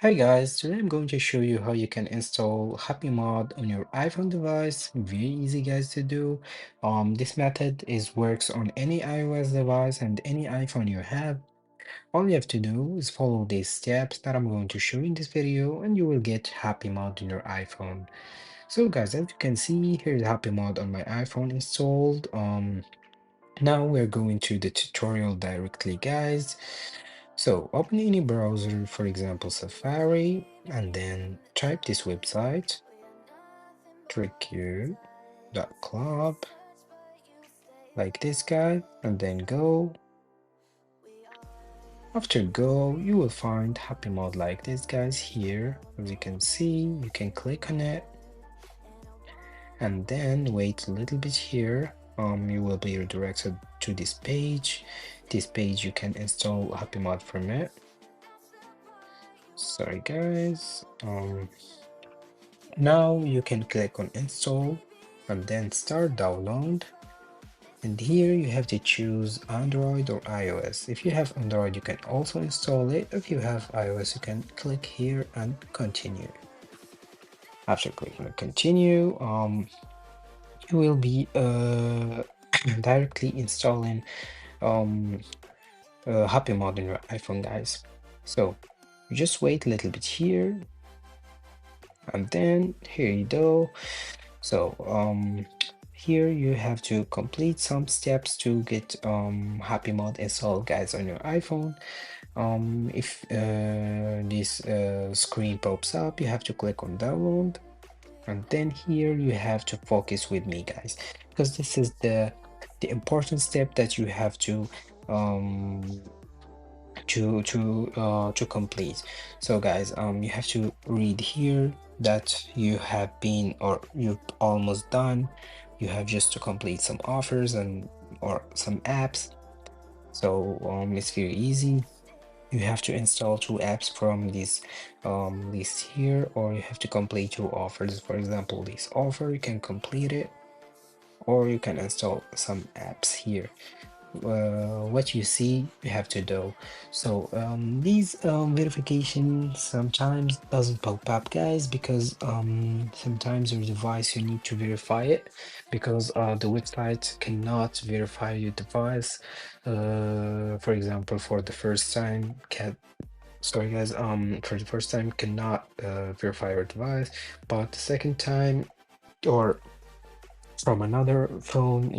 Hi guys, today I'm going to show you how you can install HappyMod on your iPhone device. Very easy guys to do. This method works on any iOS device and any iPhone you have. All you have to do is follow these steps that I'm going to show you in this video and you will get HappyMod on your iPhone. So guys, as you can see, here's HappyMod on my iPhone installed. Now we're going to the tutorial directly, guys. So open any browser, for example, Safari, and then type this website, trickq.club, like this guy, and then go. After go, you will find HappyMod like this, guys, here. As you can see, you can click on it, and then wait a little bit here. You will be redirected to this page. This page you can install HappyMod from it. Sorry guys. Now you can click on install and then start download. And here you have to choose Android or iOS. If you have Android, you can also install it. If you have iOS, you can click here and continue. After clicking on continue, you will be directly installing HappyMod on your iPhone, guys. So you just wait a little bit here, and then here you go. So here you have to complete some steps to get HappyMod installed, guys, on your iPhone. If this screen pops up, you have to click on download, and then here you have to focus with me, guys, because this is the important step that you have to complete. So guys, you have to read here that you have been or you're almost done. You have just to complete some offers and or some apps. So it's very easy. You have to install 2 apps from this list here, or you have to complete 2 offers. For example, this offer, you can complete it, or you can install some apps here. What you see you have to do. So these verification sometimes doesn't pop up, guys, because sometimes your device you need to verify it because the website cannot verify your device. For example, for the first time can sorry guys, for the first time cannot verify your device, but the second time or from another phone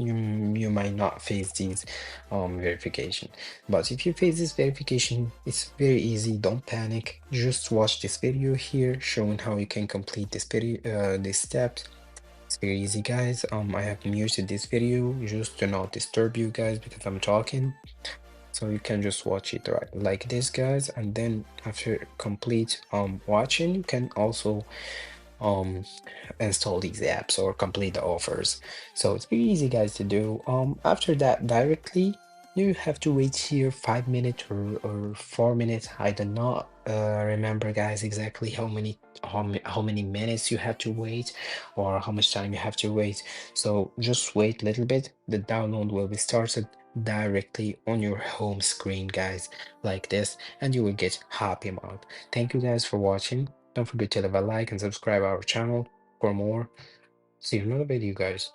you might not face these verification. But if you face this verification, it's very easy. Don't panic, just watch this video here showing how you can complete this video, these steps. It's very easy, guys. I have muted this video just to not disturb you guys because I'm talking, so you can just watch it right like this, guys, and then after complete watching, you can also install these apps or complete the offers. So it's very easy, guys, to do. After that, directly you have to wait here 5 minutes or 4 minutes. I do not remember, guys, exactly how many minutes you have to wait or how much time you have to wait. So just wait a little bit. The download will be started directly on your home screen, guys, like this, and you will get HappyMod. Thank you guys for watching. Don't forget to leave a like and subscribe our channel for more. See you in another video, guys.